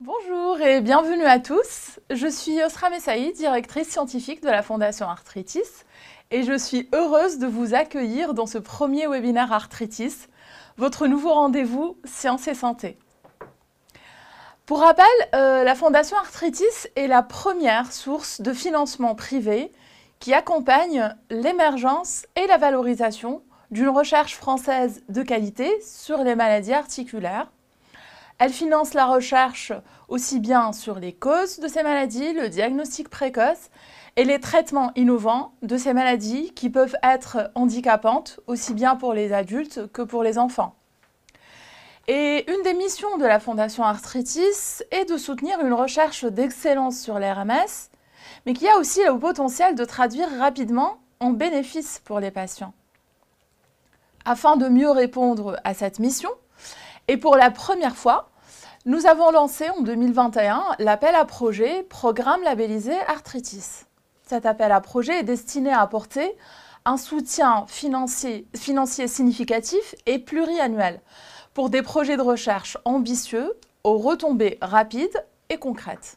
Bonjour et bienvenue à tous. Je suis Osra Messaï, directrice scientifique de la Fondation Arthritis et je suis heureuse de vous accueillir dans ce premier webinaire Arthritis, votre nouveau rendez-vous Sciences et Santé. Pour rappel, la Fondation Arthritis est la première source de financement privé qui accompagne l'émergence et la valorisation d'une recherche française de qualité sur les maladies articulaires. Elle finance la recherche aussi bien sur les causes de ces maladies, le diagnostic précoce et les traitements innovants de ces maladies qui peuvent être handicapantes aussi bien pour les adultes que pour les enfants. Et une des missions de la Fondation Arthritis est de soutenir une recherche d'excellence sur les RMS, mais qui a aussi le potentiel de traduire rapidement en bénéfices pour les patients. Afin de mieux répondre à cette mission, et pour la première fois, nous avons lancé en 2021 l'appel à projet Programme labellisé Arthritis. Cet appel à projet est destiné à apporter un soutien financier significatif et pluriannuel pour des projets de recherche ambitieux, aux retombées rapides et concrètes.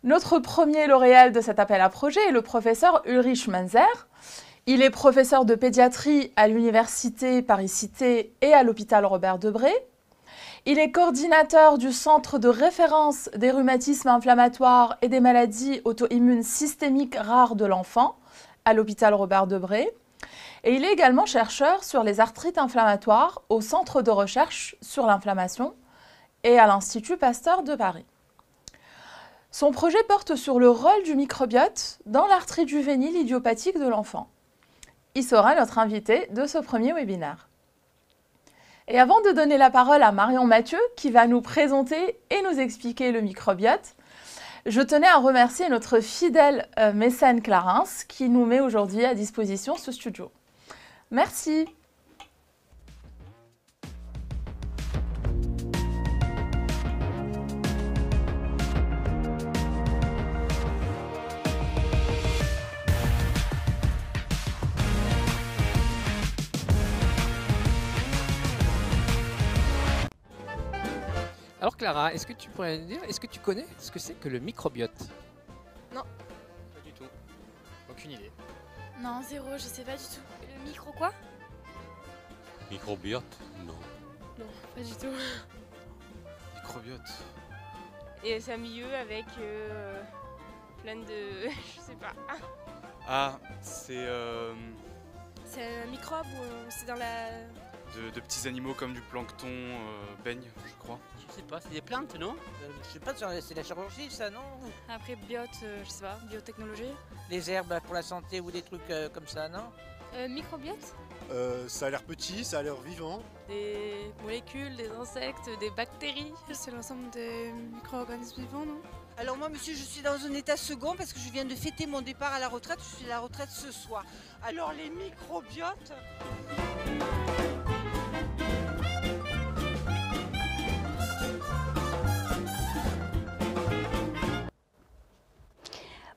Notre premier lauréat de cet appel à projet est le professeur Ulrich Menzer. Il est professeur de pédiatrie à l'Université Paris-Cité et à l'hôpital Robert Debré. Il est coordinateur du Centre de référence des rhumatismes inflammatoires et des maladies auto-immunes systémiques rares de l'enfant à l'hôpital Robert Debré. Et il est également chercheur sur les arthrites inflammatoires au Centre de recherche sur l'inflammation et à l'Institut Pasteur de Paris. Son projet porte sur le rôle du microbiote dans l'arthrite juvénile idiopathique de l'enfant. Il sera notre invité de ce premier webinaire. Et avant de donner la parole à Marion Mathieu, qui va nous présenter et nous expliquer le microbiote, je tenais à remercier notre fidèle mécène Clarence, qui nous met aujourd'hui à disposition ce studio. Merci. Alors Clara, est-ce que tu pourrais nous dire, est-ce que tu connais ce que c'est que le microbiote? Non. Pas du tout. Aucune idée. Non, zéro, je sais pas du tout. Le micro quoi? Microbiote? Non. Non, pas du tout. Microbiote. Et c'est un milieu avec plein de... je sais pas. Ah, c'est C'est un microbe ou c'est dans la... de petits animaux comme du plancton baignent, je crois. Je sais pas, c'est des plantes, non? Je sais pas, c'est la chirurgie, ça, non? Après biote, je sais pas, biotechnologie. Les herbes pour la santé ou des trucs comme ça, non? Microbiote? Ça a l'air petit, ça a l'air vivant. Des molécules, des insectes, des bactéries. C'est l'ensemble des micro-organismes vivants, non? Alors moi, monsieur, je suis dans un état second parce que je viens de fêter mon départ à la retraite. Je suis à la retraite ce soir. Alors les microbiotes...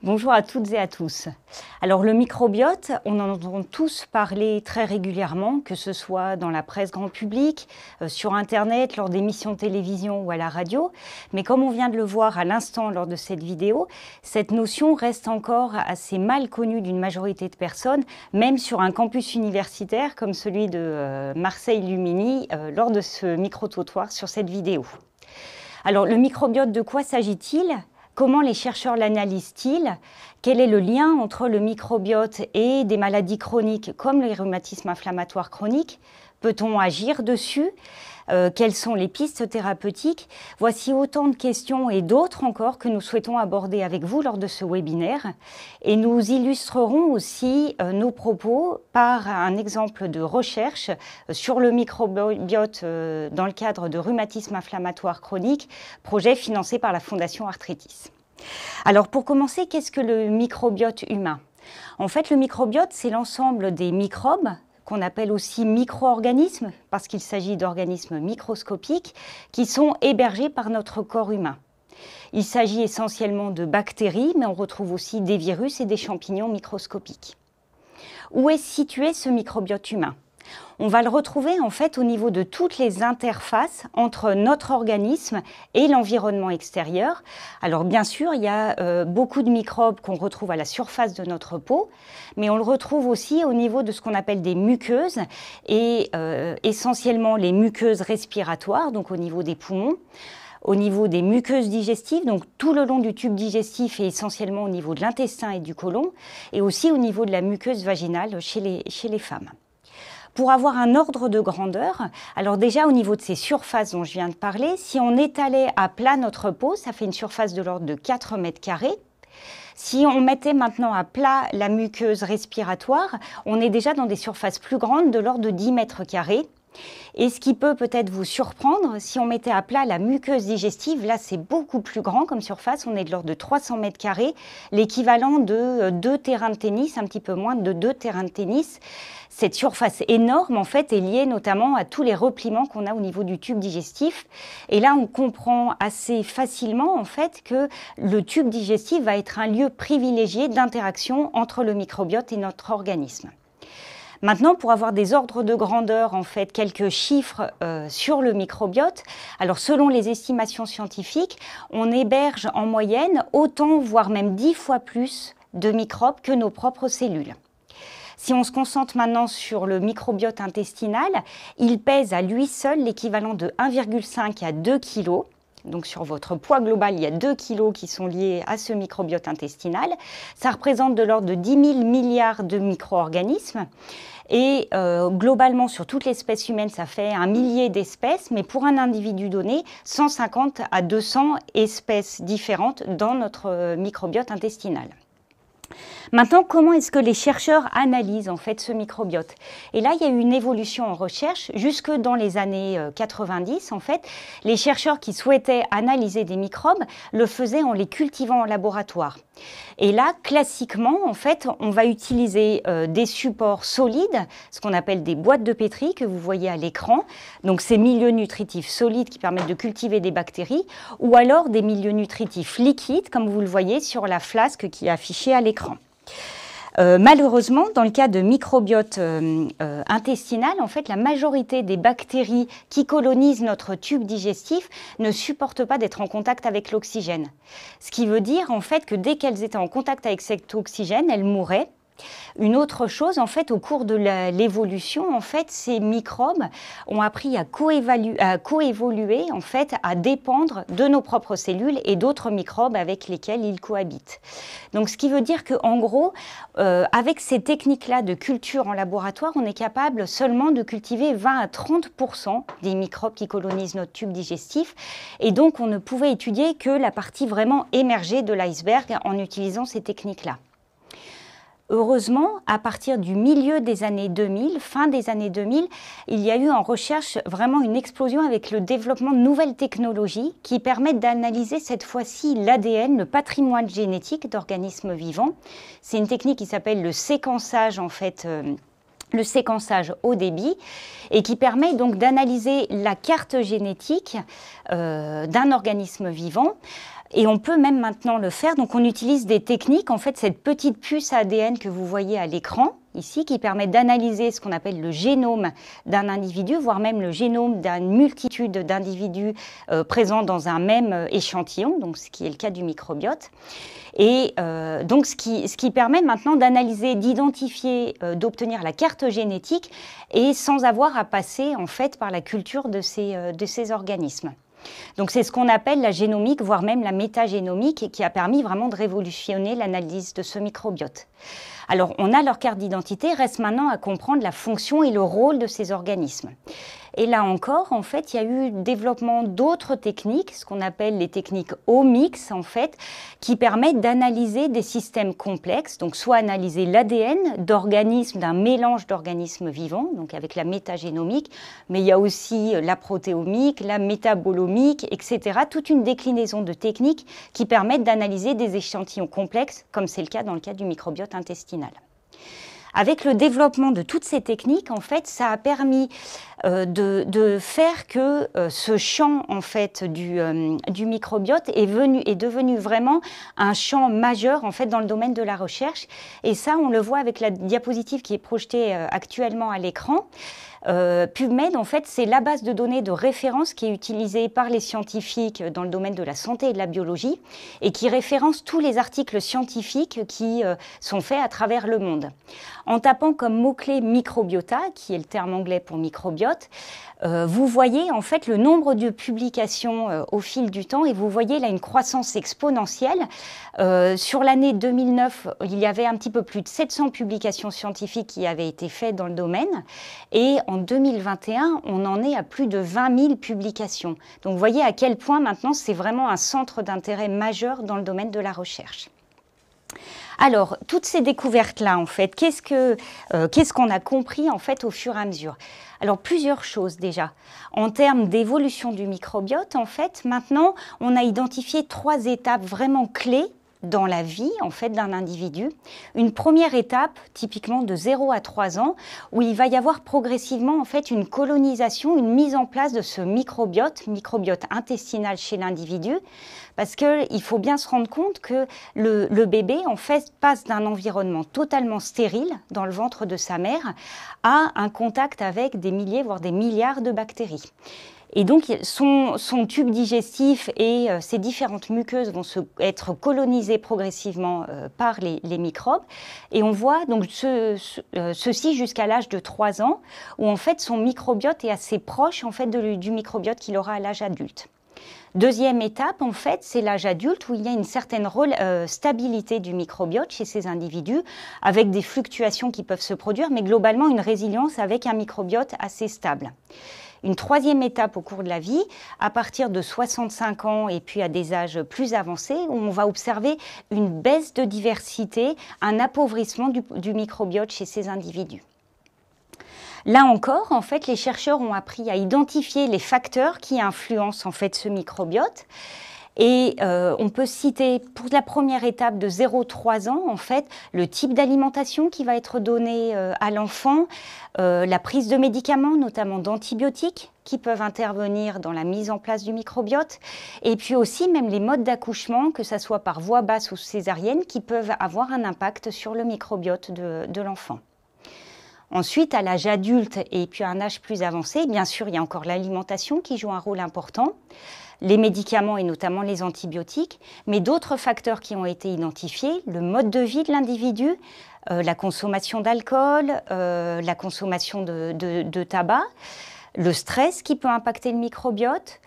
Bonjour à toutes et à tous. Alors le microbiote, on en entend tous parler très régulièrement, que ce soit dans la presse grand public, sur Internet, lors d'émissions de télévision ou à la radio. Mais comme on vient de le voir à l'instant lors de cette vidéo, cette notion reste encore assez mal connue d'une majorité de personnes, même sur un campus universitaire comme celui de Marseille-Lumini, lors de ce micro-trottoir sur cette vidéo. Alors le microbiote, de quoi s'agit-il ? Comment les chercheurs l'analysent-ils? Quel est le lien entre le microbiote et des maladies chroniques comme les rhumatismes inflammatoires chroniques? Peut-on agir dessus? Quelles sont les pistes thérapeutiques? Voici autant de questions et d'autres encore que nous souhaitons aborder avec vous lors de ce webinaire. Et nous illustrerons aussi nos propos par un exemple de recherche sur le microbiote dans le cadre de rhumatisme inflammatoire chronique, projet financé par la Fondation Arthritis. Alors pour commencer, qu'est-ce que le microbiote humain? En fait, le microbiote, c'est l'ensemble des microbes, qu'on appelle aussi micro-organismes, parce qu'il s'agit d'organismes microscopiques qui sont hébergés par notre corps humain. Il s'agit essentiellement de bactéries, mais on retrouve aussi des virus et des champignons microscopiques. Où est situé ce microbiote humain? On va le retrouver en fait au niveau de toutes les interfaces entre notre organisme et l'environnement extérieur. Alors bien sûr, il y a beaucoup de microbes qu'on retrouve à la surface de notre peau, mais on le retrouve aussi au niveau de ce qu'on appelle des muqueuses, et essentiellement les muqueuses respiratoires, donc au niveau des poumons, au niveau des muqueuses digestives, donc tout le long du tube digestif et essentiellement au niveau de l'intestin et du côlon, et aussi au niveau de la muqueuse vaginale chez les femmes. Pour avoir un ordre de grandeur, alors déjà au niveau de ces surfaces dont je viens de parler, si on étalait à plat notre peau, ça fait une surface de l'ordre de 4 mètres carrés. Si on mettait maintenant à plat la muqueuse respiratoire, on est déjà dans des surfaces plus grandes de l'ordre de 10 mètres carrés. Et ce qui peut peut-être vous surprendre, si on mettait à plat la muqueuse digestive, là c'est beaucoup plus grand comme surface, on est de l'ordre de 300 mètres carrés, l'équivalent de 2 terrains de tennis, un petit peu moins de 2 terrains de tennis. Cette surface énorme en fait est liée notamment à tous les repliements qu'on a au niveau du tube digestif. Et là on comprend assez facilement en fait que le tube digestif va être un lieu privilégié d'interaction entre le microbiote et notre organisme. Maintenant, pour avoir des ordres de grandeur, en fait, quelques chiffres sur le microbiote. Alors, selon les estimations scientifiques, on héberge en moyenne autant, voire même 10 fois plus de microbes que nos propres cellules. Si on se concentre maintenant sur le microbiote intestinal, il pèse à lui seul l'équivalent de 1,5 à 2 kg. Donc sur votre poids global, il y a 2 kg qui sont liés à ce microbiote intestinal. Ça représente de l'ordre de 10 000 milliards de micro-organismes. Et globalement, sur toute l'espèce humaine, ça fait 1 millier d'espèces, mais pour un individu donné, 150 à 200 espèces différentes dans notre microbiote intestinal. Maintenant, comment est-ce que les chercheurs analysent en fait ce microbiote? Et là, il y a eu une évolution en recherche. Jusque dans les années 90, en fait, les chercheurs qui souhaitaient analyser des microbes le faisaient en les cultivant en laboratoire. Et là, classiquement, en fait, on va utiliser des supports solides, ce qu'on appelle des boîtes de pétri que vous voyez à l'écran. Donc, ces milieux nutritifs solides qui permettent de cultiver des bactéries, ou alors des milieux nutritifs liquides, comme vous le voyez sur la flasque qui est affichée à l'écran. Malheureusement, dans le cas de microbiote intestinal, en fait, la majorité des bactéries qui colonisent notre tube digestif ne supportent pas d'être en contact avec l'oxygène. Ce qui veut dire, en fait, que dès qu'elles étaient en contact avec cet oxygène, elles mouraient. Une autre chose, en fait, au cours de l'évolution, en fait, ces microbes ont appris à coévoluer, en fait, à dépendre de nos propres cellules et d'autres microbes avec lesquels ils cohabitent. Donc, ce qui veut dire qu'en gros, avec ces techniques-là de culture en laboratoire, on est capable seulement de cultiver 20 à 30% des microbes qui colonisent notre tube digestif. Et donc, on ne pouvait étudier que la partie vraiment émergée de l'iceberg en utilisant ces techniques-là. Heureusement, à partir du milieu des années 2000, fin des années 2000, il y a eu en recherche vraiment une explosion avec le développement de nouvelles technologies qui permettent d'analyser cette fois-ci l'ADN, le patrimoine génétique d'organismes vivants. C'est une technique qui s'appelle le séquençage, en fait, le séquençage haut débit, et qui permet donc d'analyser la carte génétique d'un organisme vivant. Et on peut même maintenant le faire. Donc on utilise des techniques, en fait, cette petite puce ADN que vous voyez à l'écran, ici, qui permet d'analyser ce qu'on appelle le génome d'un individu, voire même le génome d'une multitude d'individus présents dans un même échantillon, donc ce qui est le cas du microbiote. Et donc ce qui permet maintenant d'analyser, d'identifier, d'obtenir la carte génétique et sans avoir à passer, en fait, par la culture de ces organismes. Donc c'est ce qu'on appelle la génomique, voire même la métagénomique, qui a permis vraiment de révolutionner l'analyse de ce microbiote. Alors on a leur carte d'identité, reste maintenant à comprendre la fonction et le rôle de ces organismes. Et là encore, en fait, il y a eu le développement d'autres techniques, ce qu'on appelle les techniques omics, en fait, qui permettent d'analyser des systèmes complexes, donc soit analyser l'ADN d'organismes, d'un mélange d'organismes vivants, donc avec la métagénomique, mais il y a aussi la protéomique, la métabolomique, etc. Toute une déclinaison de techniques qui permettent d'analyser des échantillons complexes, comme c'est le cas dans le cas du microbiote intestinal. Avec le développement de toutes ces techniques, en fait, ça a permis de faire que ce champ en fait, du microbiote est devenu vraiment un champ majeur en fait, dans le domaine de la recherche. Et ça, on le voit avec la diapositive qui est projetée actuellement à l'écran. PubMed, en fait, c'est la base de données de référence qui est utilisée par les scientifiques dans le domaine de la santé et de la biologie et qui référence tous les articles scientifiques qui sont faits à travers le monde. En tapant comme mot-clé microbiota, qui est le terme anglais pour microbiote, vous voyez en fait le nombre de publications au fil du temps et vous voyez là une croissance exponentielle. Sur l'année 2009, il y avait un petit peu plus de 700 publications scientifiques qui avaient été faites dans le domaine et en 2021, on en est à plus de 20 000 publications. Donc vous voyez à quel point maintenant c'est vraiment un centre d'intérêt majeur dans le domaine de la recherche. Alors, toutes ces découvertes-là, en fait, qu'est-ce qu'on a compris, en fait, au fur et à mesure? Alors, plusieurs choses, déjà. En termes d'évolution du microbiote, en fait, maintenant, on a identifié 3 étapes vraiment clés dans la vie, en fait, d'un individu. Une première étape, typiquement de 0 à 3 ans, où il va y avoir progressivement, en fait, une colonisation, une mise en place de ce microbiote intestinal chez l'individu, parce qu'il faut bien se rendre compte que le bébé, en fait, passe d'un environnement totalement stérile, dans le ventre de sa mère, à un contact avec des milliers, voire des milliards de bactéries. Et donc, son tube digestif et ses différentes muqueuses vont être colonisées progressivement par les microbes. Et on voit donc ceci jusqu'à l'âge de 3 ans, où en fait son microbiote est assez proche en fait, du microbiote qu'il aura à l'âge adulte. Deuxième étape, en fait, c'est l'âge adulte où il y a une certaine stabilité du microbiote chez ces individus, avec des fluctuations qui peuvent se produire, mais globalement une résilience avec un microbiote assez stable. Une troisième étape au cours de la vie, à partir de 65 ans et puis à des âges plus avancés, où on va observer une baisse de diversité, un appauvrissement du microbiote chez ces individus. Là encore, en fait, les chercheurs ont appris à identifier les facteurs qui influencent en fait ce microbiote. Et on peut citer pour la première étape de 0-3 ans, en fait, le type d'alimentation qui va être donné à l'enfant, la prise de médicaments, notamment d'antibiotiques, qui peuvent intervenir dans la mise en place du microbiote, et puis aussi même les modes d'accouchement, que ce soit par voie basse ou césarienne, qui peuvent avoir un impact sur le microbiote de l'enfant. Ensuite, à l'âge adulte et puis à un âge plus avancé, bien sûr, il y a encore l'alimentation qui joue un rôle important, les médicaments et notamment les antibiotiques, mais d'autres facteurs qui ont été identifiés, le mode de vie de l'individu, la consommation d'alcool, la consommation de tabac, le stress qui peut impacter le microbiote,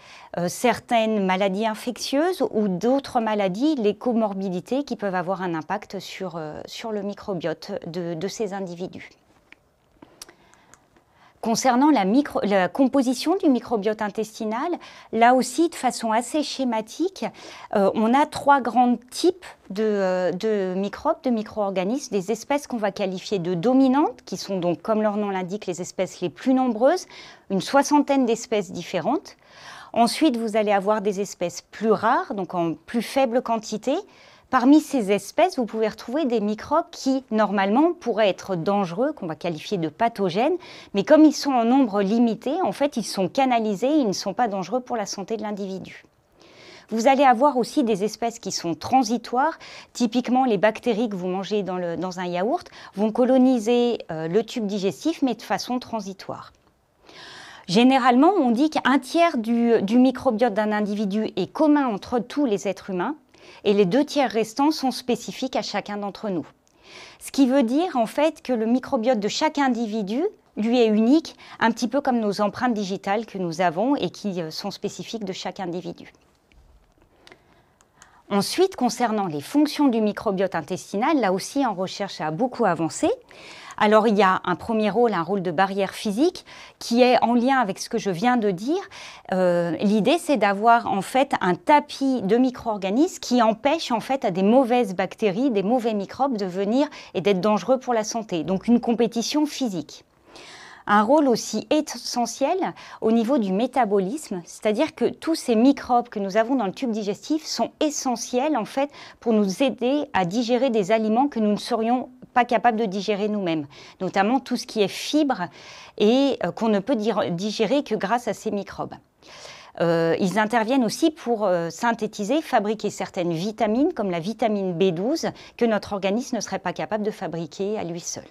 certaines maladies infectieuses ou d'autres maladies, les comorbidités qui peuvent avoir un impact sur le microbiote de ces individus. Concernant la composition du microbiote intestinal, là aussi, de façon assez schématique, on a 3 grands types de microbes, de micro-organismes, des espèces qu'on va qualifier de dominantes, qui sont donc, comme leur nom l'indique, les espèces les plus nombreuses, une 60aine d'espèces différentes. Ensuite, vous allez avoir des espèces plus rares, donc en plus faible quantité. Parmi ces espèces, vous pouvez retrouver des microbes qui, normalement, pourraient être dangereux, qu'on va qualifier de pathogènes, mais comme ils sont en nombre limité, en fait, ils sont canalisés, ils ne sont pas dangereux pour la santé de l'individu. Vous allez avoir aussi des espèces qui sont transitoires. Typiquement, les bactéries que vous mangez dans un yaourt vont coloniser le tube digestif, mais de façon transitoire. Généralement, on dit qu'un tiers du microbiote d'un individu est commun entre tous les êtres humains, et les 2 tiers restants sont spécifiques à chacun d'entre nous. Ce qui veut dire en fait que le microbiote de chaque individu, lui, est unique, un petit peu comme nos empreintes digitales que nous avons et qui sont spécifiques de chaque individu. Ensuite, concernant les fonctions du microbiote intestinal, là aussi en recherche a beaucoup avancé. Alors il y a un premier rôle, un rôle de barrière physique qui est en lien avec ce que je viens de dire. L'idée c'est d'avoir en fait un tapis de micro-organismes qui empêche en fait à des mauvaises bactéries, des mauvais microbes de venir et d'être dangereux pour la santé. Donc une compétition physique. Un rôle aussi essentiel au niveau du métabolisme, c'est-à-dire que tous ces microbes que nous avons dans le tube digestif sont essentiels en fait pour nous aider à digérer des aliments que nous ne serions pas capables de digérer nous-mêmes, notamment tout ce qui est fibres et qu'on ne peut digérer que grâce à ces microbes. Ils interviennent aussi pour synthétiser, fabriquer certaines vitamines, comme la vitamine B12, que notre organisme ne serait pas capable de fabriquer à lui seul.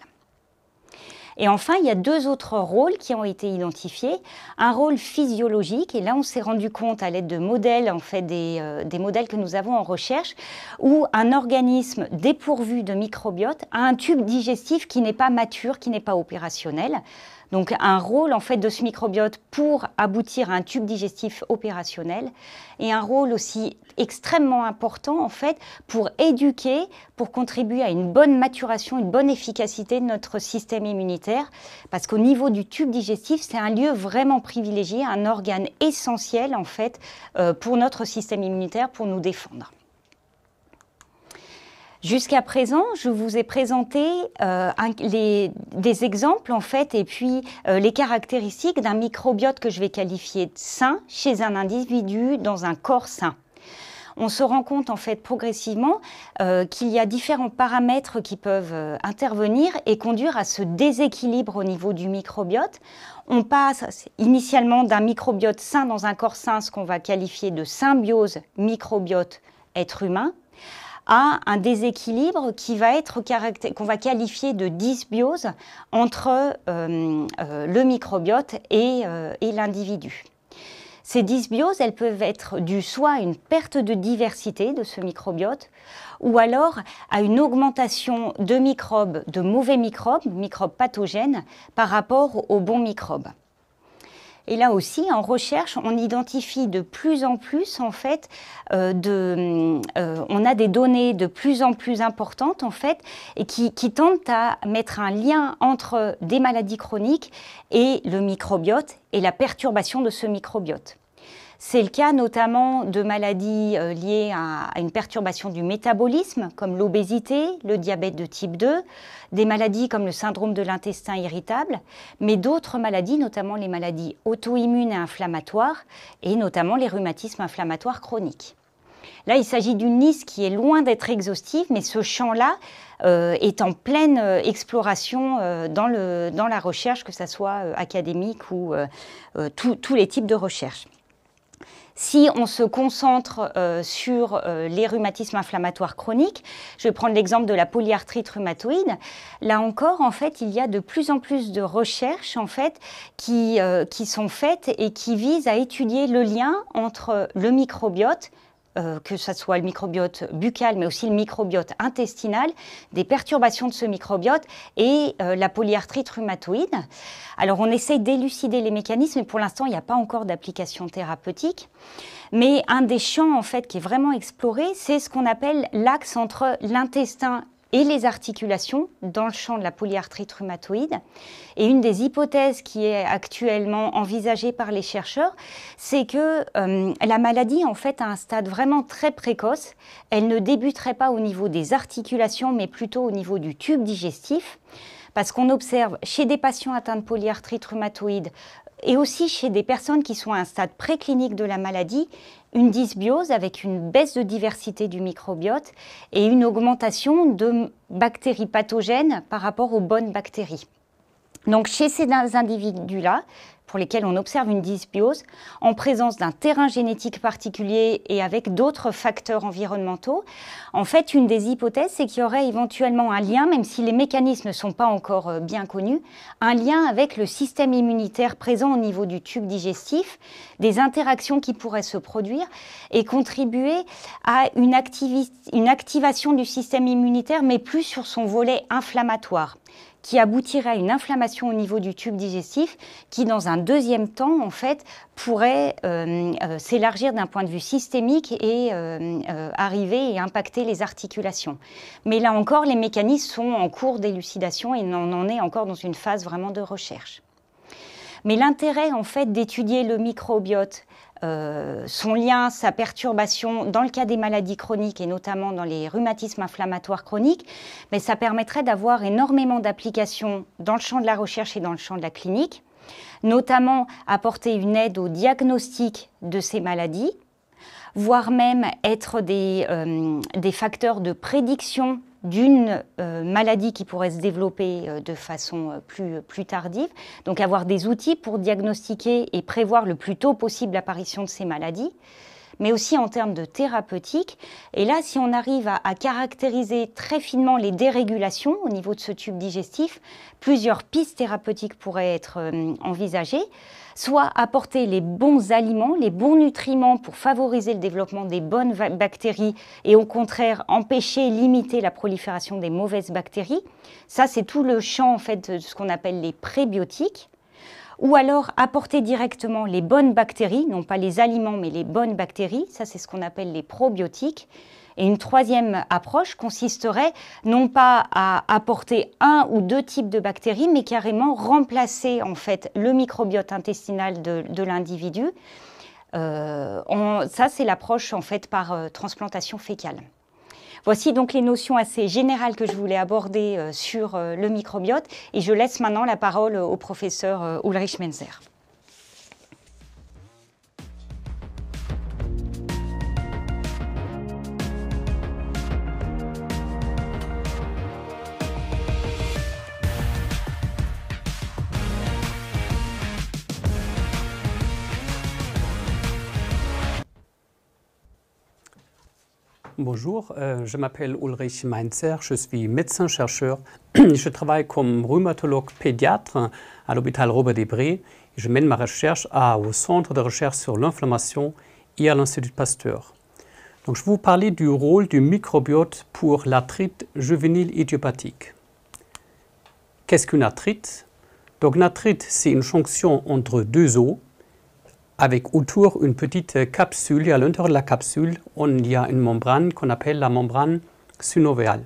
Et enfin, il y a 2 autres rôles qui ont été identifiés. Un rôle physiologique, et là on s'est rendu compte à l'aide de modèles, en fait des modèles que nous avons en recherche, où un organisme dépourvu de microbiote a un tube digestif qui n'est pas mature, qui n'est pas opérationnel. Donc un rôle en fait de ce microbiote pour aboutir à un tube digestif opérationnel et un rôle aussi extrêmement important en fait pour éduquer, pour contribuer à une bonne maturation, une bonne efficacité de notre système immunitaire parce qu'au niveau du tube digestif, c'est un lieu vraiment privilégié, un organe essentiel en fait pour notre système immunitaire, pour nous défendre. Jusqu'à présent, je vous ai présenté des exemples en fait et puis les caractéristiques d'un microbiote que je vais qualifier de sain chez un individu dans un corps sain. On se rend compte en fait progressivement qu'il y a différents paramètres qui peuvent intervenir et conduire à ce déséquilibre au niveau du microbiote. On passe initialement d'un microbiote sain dans un corps sain, ce qu'on va qualifier de symbiose microbiote être humain, à un déséquilibre qui va être qu'on va qualifier de dysbiose entre le microbiote et l'individu. Ces dysbioses, elles peuvent être dues soit à une perte de diversité de ce microbiote, ou alors à une augmentation de microbes, de mauvais microbes, microbes pathogènes, par rapport aux bons microbes. Et là aussi, en recherche, on identifie de plus en plus, en fait, on a des données de plus en plus importantes, en fait, et qui tentent à mettre un lien entre des maladies chroniques et le microbiote et la perturbation de ce microbiote. C'est le cas notamment de maladies liées à une perturbation du métabolisme, comme l'obésité, le diabète de type 2, des maladies comme le syndrome de l'intestin irritable, mais d'autres maladies, notamment les maladies auto-immunes et inflammatoires, et notamment les rhumatismes inflammatoires chroniques. Là, il s'agit d'une liste qui est loin d'être exhaustive, mais ce champ-là est en pleine exploration dans la recherche, que ce soit académique ou tous les types de recherche. Si on se concentre sur les rhumatismes inflammatoires chroniques, je vais prendre l'exemple de la polyarthrite rhumatoïde. Là encore, en fait, il y a de plus en plus de recherches en fait, qui sont faites et qui visent à étudier le lien entre le microbiote, que ce soit le microbiote buccal, mais aussi le microbiote intestinal, des perturbations de ce microbiote et la polyarthrite rhumatoïde. Alors, on essaye d'élucider les mécanismes, mais pour l'instant, il n'y a pas encore d'application thérapeutique. Mais un des champs, en fait, qui est vraiment exploré, c'est ce qu'on appelle l'axe entre l'intestin et les articulations dans le champ de la polyarthrite rhumatoïde. Et une des hypothèses qui est actuellement envisagée par les chercheurs, c'est que la maladie, en fait, à un stade vraiment très précoce, elle ne débuterait pas au niveau des articulations, mais plutôt au niveau du tube digestif, parce qu'on observe chez des patients atteints de polyarthrite rhumatoïde et aussi chez des personnes qui sont à un stade préclinique de la maladie, une dysbiose avec une baisse de diversité du microbiote et une augmentation de bactéries pathogènes par rapport aux bonnes bactéries. Donc chez ces individus-là, pour lesquels on observe une dysbiose, en présence d'un terrain génétique particulier et avec d'autres facteurs environnementaux, en fait, une des hypothèses, c'est qu'il y aurait éventuellement un lien, même si les mécanismes ne sont pas encore bien connus, un lien avec le système immunitaire présent au niveau du tube digestif, des interactions qui pourraient se produire et contribuer à une activation du système immunitaire, mais plus sur son volet inflammatoire, qui aboutirait à une inflammation au niveau du tube digestif qui, dans un deuxième temps, en fait, pourrait s'élargir d'un point de vue systémique et arriver et impacter les articulations. Mais là encore, les mécanismes sont en cours d'élucidation et on en est encore dans une phase vraiment de recherche. Mais l'intérêt, en fait, d'étudier le microbiote, son lien, sa perturbation dans le cas des maladies chroniques et notamment dans les rhumatismes inflammatoires chroniques, mais ça permettrait d'avoir énormément d'applications dans le champ de la recherche et dans le champ de la clinique, notamment apporter une aide au diagnostic de ces maladies, voire même être des facteurs de prédiction d'une maladie qui pourrait se développer de façon plus tardive. Donc avoir des outils pour diagnostiquer et prévoir le plus tôt possible l'apparition de ces maladies, mais aussi en termes de thérapeutique. Et là, si on arrive à caractériser très finement les dérégulations au niveau de ce tube digestif, plusieurs pistes thérapeutiques pourraient être envisagées. Soit apporter les bons aliments, les bons nutriments pour favoriser le développement des bonnes bactéries et au contraire empêcher, limiter la prolifération des mauvaises bactéries. Ça, c'est tout le champ en fait, de ce qu'on appelle les prébiotiques. Ou alors apporter directement les bonnes bactéries, non pas les aliments, mais les bonnes bactéries. Ça, c'est ce qu'on appelle les probiotiques. Et une troisième approche consisterait non pas à apporter un ou deux types de bactéries, mais carrément remplacer en fait le microbiote intestinal de l'individu. Ça, c'est l'approche en fait par transplantation fécale. Voici donc les notions assez générales que je voulais aborder sur le microbiote. Et je laisse maintenant la parole au professeur Ulrich Menzer. Bonjour, je m'appelle Ulrich Menzer, je suis médecin-chercheur. Je travaille comme rhumatologue pédiatre à l'hôpital Robert-Debré et je mène ma recherche au Centre de recherche sur l'inflammation et à l'Institut Pasteur. Donc, je vais vous parler du rôle du microbiote pour l'arthrite juvénile idiopathique. Qu'est-ce qu'une arthrite? Donc, une arthrite, c'est une jonction entre deux os, avec autour une petite capsule, et à l'intérieur de la capsule, il y a une membrane qu'on appelle la membrane synoviale.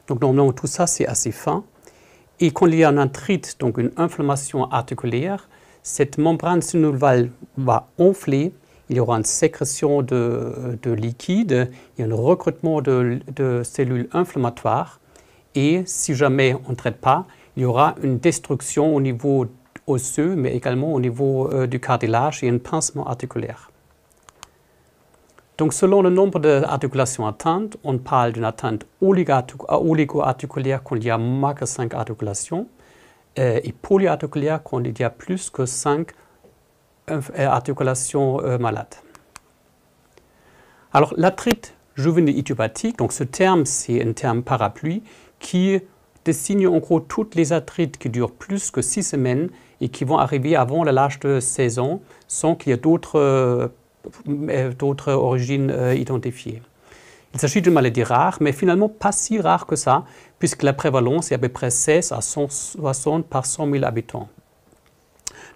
Donc normalement tout ça c'est assez fin. Et quand il y a une arthrite, donc une inflammation articulaire, cette membrane synoviale va enfler, il y aura une sécrétion de liquide, il y a un recrutement de cellules inflammatoires, et si jamais on ne traite pas, il y aura une destruction au niveau osseux, mais également au niveau du cartilage et un pincement articulaire. Donc, selon le nombre d'articulations atteintes, on parle d'une atteinte oligo-articulaire quand il y a moins que 5 articulations et polyarticulaire quand il y a plus que 5 articulations malades. Alors, l'arthrite juvénile idiopathique, donc ce terme, c'est un terme parapluie qui désigne en gros toutes les arthrites qui durent plus que 6 semaines et qui vont arriver avant l'âge de 16 ans sans qu'il y ait d'autres origines identifiées. Il s'agit d'une maladie rare, mais finalement pas si rare que ça, puisque la prévalence est à peu près 16 à 160 par 100 000 habitants.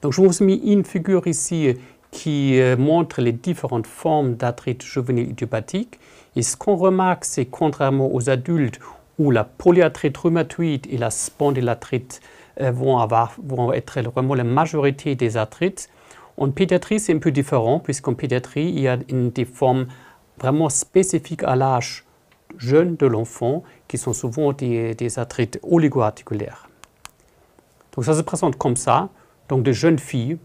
Donc je vous ai mis une figure ici qui montre les différentes formes d'arthrite juvénile idiopathique. Et ce qu'on remarque, c'est contrairement aux adultes où la polyarthrite rhumatoïde et la spondylarthrite vont être vraiment la majorité des arthrites. En pédiatrie, c'est un peu différent, puisqu'en pédiatrie, il y a des formes vraiment spécifiques à l'âge jeune de l'enfant, qui sont souvent des arthrites oligo-articulaires. Donc ça se présente comme ça, donc des jeunes filles,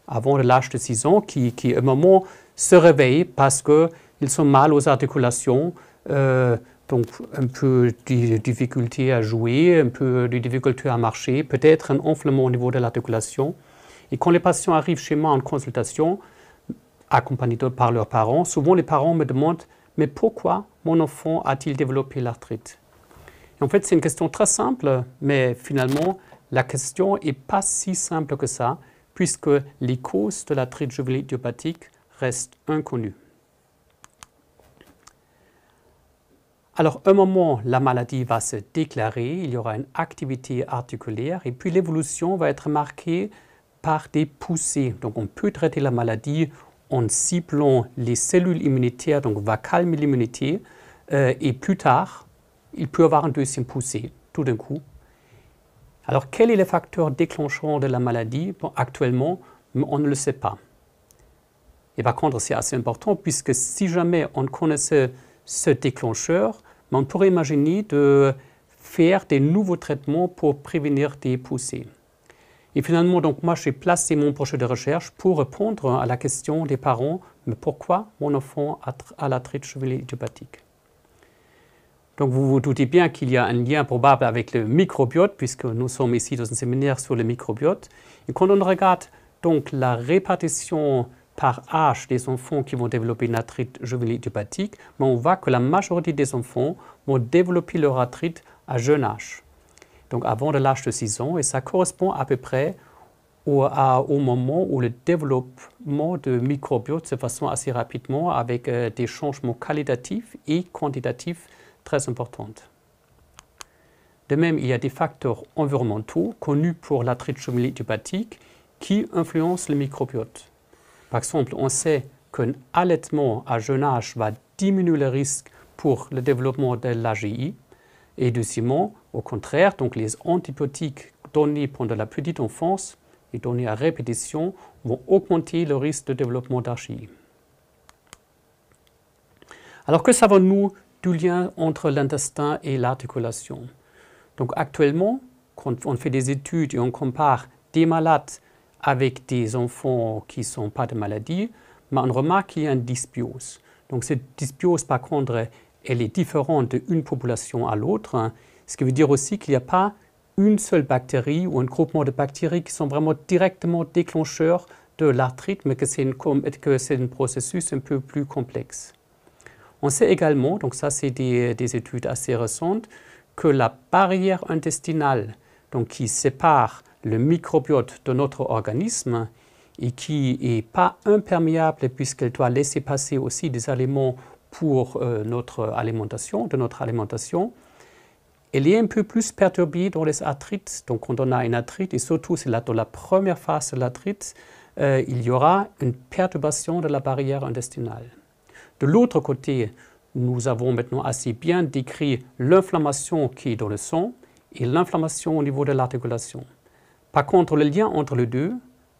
avant l'âge de 6 ans, qui à un moment se réveillent parce qu'ils sont mal aux articulations, donc un peu de difficulté à jouer, un peu de difficulté à marcher, peut-être un enflement au niveau de l'articulation. Et quand les patients arrivent chez moi en consultation, accompagnés par leurs parents, souvent les parents me demandent « Mais pourquoi mon enfant a-t-il développé l'arthrite ?» En fait, c'est une question très simple, mais finalement, la question n'est pas si simple que ça, puisque les causes de l'arthrite juvénile idiopathique restent inconnues. Alors, à un moment, la maladie va se déclarer, il y aura une activité articulaire, et puis l'évolution va être marquée par des poussées. Donc, on peut traiter la maladie en ciblant les cellules immunitaires, donc on va calmer l'immunité, et plus tard, il peut y avoir une deuxième poussée, tout d'un coup. Alors, quel est le facteur déclenchant de la maladie? Bon, actuellement, on ne le sait pas. Et par contre, c'est assez important, puisque si jamais on connaissait ce déclencheur, on pourrait imaginer de faire des nouveaux traitements pour prévenir des poussées. Et finalement, donc, moi, j'ai placé mon projet de recherche pour répondre à la question des parents, mais pourquoi mon enfant a l'arthrite juvénile idiopathique? Donc vous vous doutez bien qu'il y a un lien probable avec le microbiote, puisque nous sommes ici dans un séminaire sur le microbiote. Et quand on regarde donc la répartition par âge des enfants qui vont développer une arthrite juvénile idiopathique, on voit que la majorité des enfants vont développer leur arthrite à jeune âge, donc avant l'âge de 6 ans, et ça correspond à peu près au moment où le développement de microbiote se fait assez rapidement avec des changements qualitatifs et quantitatifs très importants. De même, il y a des facteurs environnementaux connus pour l'arthrite juvénile idiopathique qui influencent le microbiote. Par exemple, on sait qu'un allaitement à jeune âge va diminuer le risque pour le développement de l'AGI. Et deuxièmement, au contraire, donc les antibiotiques donnés pendant la petite enfance et donnés à répétition vont augmenter le risque de développement d'AGI. Alors que savons-nous du lien entre l'intestin et l'articulation? Donc actuellement, quand on fait des études et on compare des malades avec des enfants qui ne sont pas de maladie, on remarque qu'il y a une dysbiose. Donc cette dysbiose, par contre, elle est différente d'une population à l'autre, ce qui veut dire aussi qu'il n'y a pas une seule bactérie ou un groupement de bactéries qui sont vraiment directement déclencheurs de l'arthrite, mais que c'est un processus un peu plus complexe. On sait également, donc ça c'est des études assez récentes, que la barrière intestinale donc qui sépare le microbiote de notre organisme et qui n'est pas imperméable puisqu'elle doit laisser passer aussi des aliments pour notre alimentation, elle est un peu plus perturbée dans les arthrites. Donc quand on a une arthrite, et surtout dans la première phase de l'arthrite, il y aura une perturbation de la barrière intestinale. De l'autre côté, nous avons maintenant assez bien décrit l'inflammation qui est dans le sang et l'inflammation au niveau de l'articulation. Par contre, le lien entre les deux,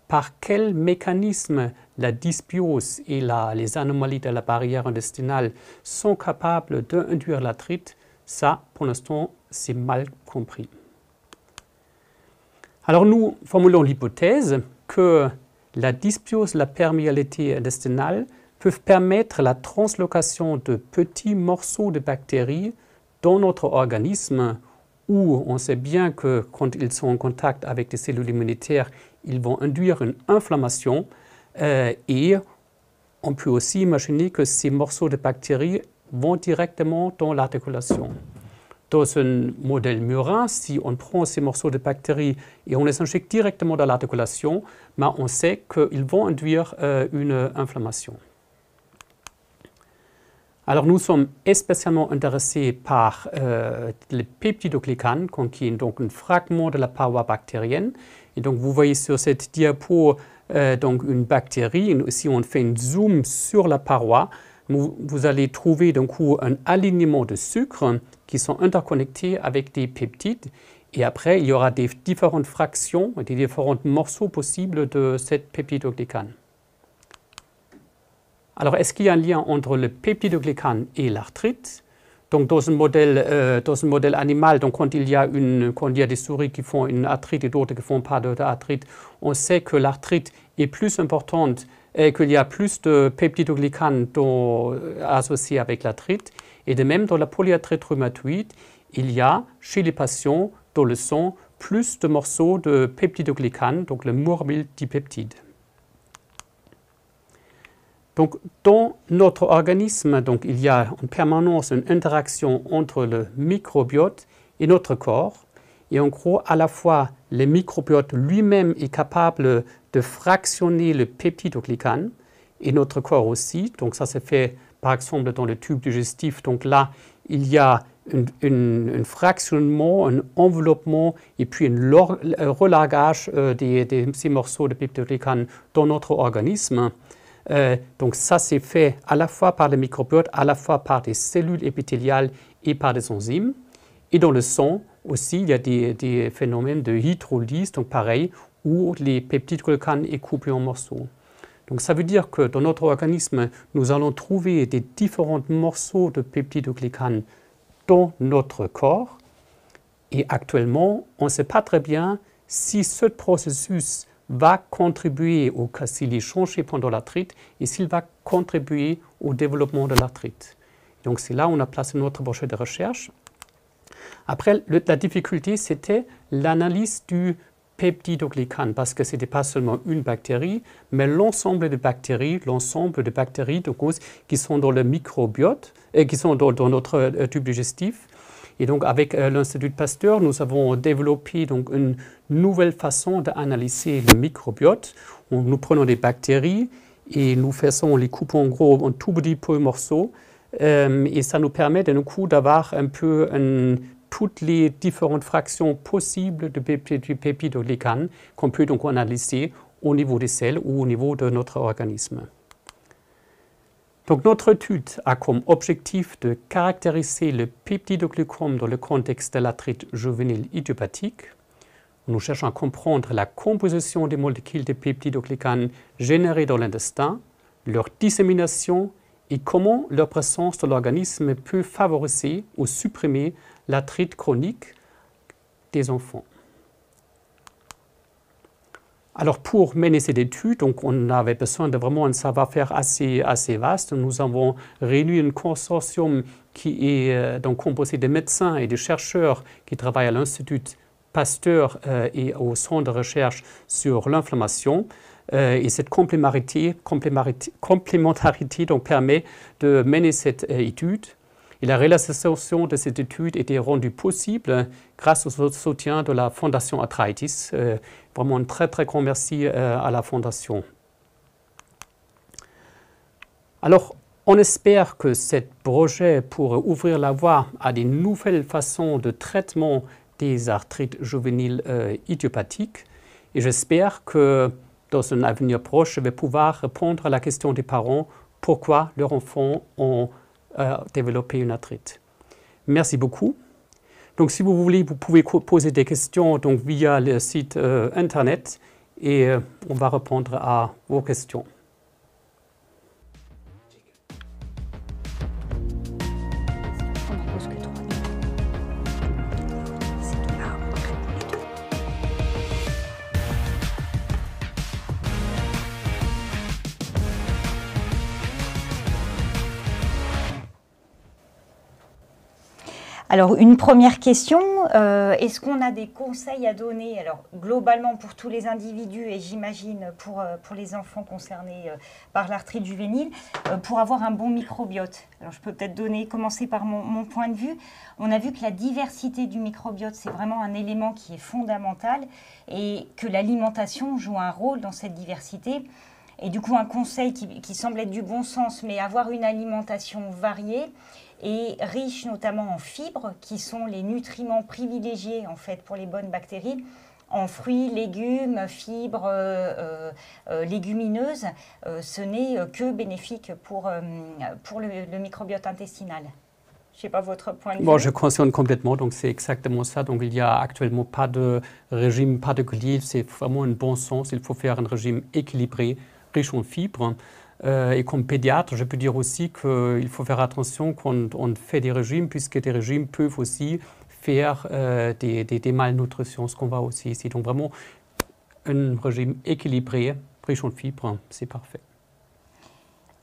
par quel mécanisme la dysbiose et les anomalies de la barrière intestinale sont capables d'induire l'arthrite, ça, pour l'instant, c'est mal compris. Alors nous formulons l'hypothèse que la dysbiose, la perméabilité intestinale peuvent permettre la translocation de petits morceaux de bactéries dans notre organisme où on sait bien que quand ils sont en contact avec des cellules immunitaires, ils vont induire une inflammation et on peut aussi imaginer que ces morceaux de bactéries vont directement dans l'articulation. Dans un modèle murin, si on prend ces morceaux de bactéries et on les injecte directement dans l'articulation, on sait qu'ils vont induire une inflammation. Alors nous sommes spécialement intéressés par les peptidoglycanes, qui est donc un fragment de la paroi bactérienne. Et donc vous voyez sur cette diapo donc une bactérie. Et si on fait un zoom sur la paroi, vous allez trouver donc un alignement de sucres qui sont interconnectés avec des peptides. Et après, il y aura des différentes fractions, des différents morceaux possibles de cette peptidoglycane. Alors, est-ce qu'il y a un lien entre le peptidoglycane et l'arthrite? Donc, dans un modèle animal, donc quand il y a des souris qui font une arthrite et d'autres qui ne font pas d'arthrite, on sait que l'arthrite est plus importante et qu'il y a plus de peptidoglycanes associés avec l'arthrite. Et de même, dans la polyarthrite rhumatoïde, il y a chez les patients, dans le sang, plus de morceaux de peptidoglycanes, donc le morbildipeptide. Donc, dans notre organisme, donc, il y a en permanence une interaction entre le microbiote et notre corps. Et en gros, à la fois, le microbiote lui-même est capable de fractionner le peptidoglycane et notre corps aussi. Donc, ça se fait par exemple dans le tube digestif. Donc là, il y a un fractionnement, un enveloppement et puis un relargage de ces morceaux de peptidoglycane dans notre organisme. Donc ça, c'est fait à la fois par le microbiote, à la fois par des cellules épithéliales et par des enzymes. Et dans le sang aussi, il y a des phénomènes de hydrolyse, donc pareil, où les peptidoglycanes est coupé en morceaux. Donc ça veut dire que dans notre organisme, nous allons trouver des différents morceaux de peptidoglycanes dans notre corps. Et actuellement, on ne sait pas très bien si ce processus va contribuer s'il est changé pendant l'arthrite et s'il va contribuer au développement de l'arthrite. Donc c'est là où on a placé notre projet de recherche. Après, la difficulté, c'était l'analyse du peptidoglycane, parce que ce n'était pas seulement une bactérie, mais l'ensemble des bactéries de cause qui sont dans le microbiote, et qui sont dans notre tube digestif. Et donc, avec l'Institut Pasteur, nous avons développé donc, une nouvelle façon d'analyser le microbiote. Nous prenons des bactéries et nous les coupons en gros en tout petits morceaux. Et ça nous permet d'un coup d'avoir un peu toutes les différentes fractions possibles du peptidoglycane qu'on peut donc analyser au niveau des selles ou au niveau de notre organisme. Donc notre étude a comme objectif de caractériser le peptidoglycome dans le contexte de l'arthrite juvénile idiopathique. Nous cherchons à comprendre la composition des molécules de peptidoglycane générées dans l'intestin, leur dissémination et comment leur présence dans l'organisme peut favoriser ou supprimer l'arthrite chronique des enfants. Alors pour mener cette étude, donc on avait besoin de vraiment un savoir-faire assez vaste. Nous avons réuni un consortium qui est donc composé de médecins et de chercheurs qui travaillent à l'Institut Pasteur et au Centre de recherche sur l'inflammation. Et cette complémentarité donc, permet de mener cette étude. Et la réalisation de cette étude était rendue possible grâce au soutien de la Fondation Arthritis. Vraiment un très très grand merci à la Fondation. Alors, on espère que ce projet pourrait ouvrir la voie à des nouvelles façons de traitement des arthrites juvéniles idiopathiques. Et j'espère que dans un avenir proche, je vais pouvoir répondre à la question des parents pourquoi leurs enfants ont développer une arthrite. Merci beaucoup. Donc, si vous voulez, vous pouvez poser des questions donc, via le site internet et on va répondre à vos questions. Alors, une première question, est-ce qu'on a des conseils à donner, alors globalement pour tous les individus et j'imagine pour les enfants concernés par l'arthrite juvénile, pour avoir un bon microbiote? Alors, je peux peut-être commencer par mon point de vue. On a vu que la diversité du microbiote, c'est vraiment un élément qui est fondamental et que l'alimentation joue un rôle dans cette diversité. Et du coup, un conseil qui semble être du bon sens, mais avoir une alimentation variée et riche notamment en fibres, qui sont les nutriments privilégiés en fait pour les bonnes bactéries, en fruits, légumes, fibres, légumineuses, ce n'est que bénéfique pour le microbiote intestinal. Je ne sais pas votre point de vue. Bon, je confirme complètement, donc c'est exactement ça. Donc il n'y a actuellement pas de régime particulier, c'est vraiment un bon sens. Il faut faire un régime équilibré, riche en fibres. Et comme pédiatre, je peux dire aussi qu'il faut faire attention quand on fait des régimes, puisque des régimes peuvent aussi faire des malnutritions, ce qu'on voit aussi ici. Donc vraiment, un régime équilibré, riche en fibres, c'est parfait.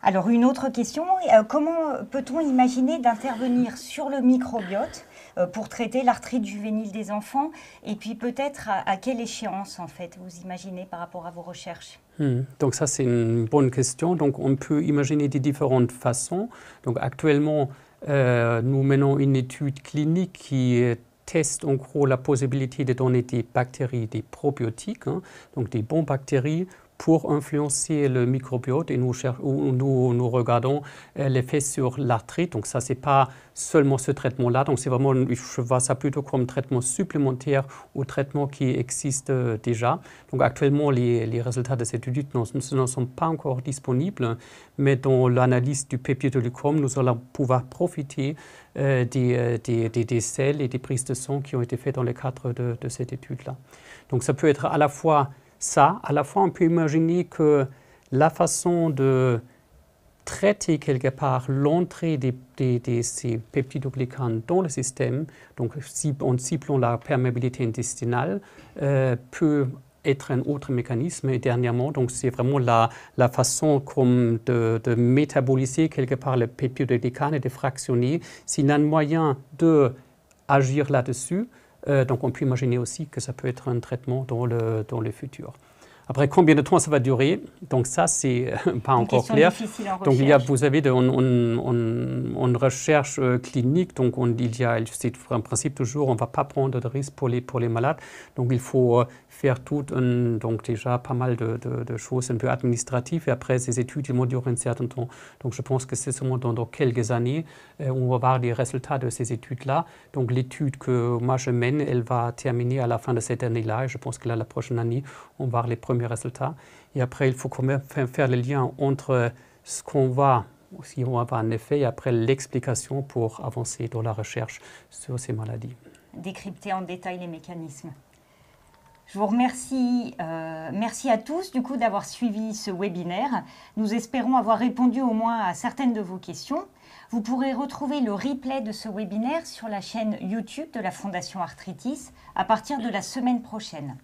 Alors une autre question, comment peut-on imaginer d'intervenir sur le microbiote pour traiter l'arthrite juvénile des enfants? Et puis peut-être à quelle échéance en fait vous imaginez par rapport à vos recherches? Donc ça c'est une bonne question. Donc on peut imaginer des différentes façons. Donc actuellement nous menons une étude clinique qui teste en gros la possibilité de donner des bactéries, des probiotiques, donc des bonnes bactéries pour influencer le microbiote et nous regardons l'effet sur l'arthrite. Donc ça, ce n'est pas seulement ce traitement-là, donc c'est vraiment, je vois ça plutôt comme traitement supplémentaire au traitement qui existe déjà. Donc actuellement, les résultats de cette étude ne sont pas encore disponibles, mais dans l'analyse du peptidoglycome, nous allons pouvoir profiter des selles et des prises de sang qui ont été faites dans le cadre de cette étude-là. Donc ça peut être à la fois ça, à la fois on peut imaginer que la façon de traiter quelque part l'entrée de ces peptidoglycanes dans le système, donc en ciblant la perméabilité intestinale, peut être un autre mécanisme. Et dernièrement, donc c'est vraiment la façon comme de métaboliser quelque part le peptidoglycane et de fractionner. S'il y a un moyen d'agir là-dessus, donc on peut imaginer aussi que ça peut être un traitement dans le futur. Après, combien de temps ça va durer? Donc ça, c'est pas encore clair. Donc il y a, vous savez, une recherche clinique. Donc c'est un principe toujours, on ne va pas prendre de risques pour les malades. Donc il faut faire donc déjà pas mal de choses un peu administratives. Et après, ces études, ils vont durer un certain temps. Donc je pense que c'est seulement dans quelques années, on va voir les résultats de ces études-là. Donc l'étude que moi je mène, elle va terminer à la fin de cette année-là. Et je pense que là, la prochaine année, on va voir les premiers résultats. Et après, il faut quand même faire le lien entre ce qu'on va, si on va avoir un effet, et après l'explication pour avancer dans la recherche sur ces maladies. Décrypter en détail les mécanismes. Je vous remercie. Merci à tous du coup d'avoir suivi ce webinaire. Nous espérons avoir répondu au moins à certaines de vos questions. Vous pourrez retrouver le replay de ce webinaire sur la chaîne YouTube de la Fondation Arthritis à partir de la semaine prochaine.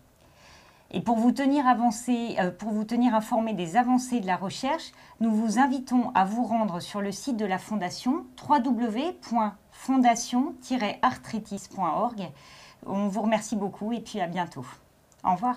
Et pour vous tenir informé des avancées de la recherche, nous vous invitons à vous rendre sur le site de la Fondation www.fondation-arthritis.org. On vous remercie beaucoup et puis à bientôt. Au revoir.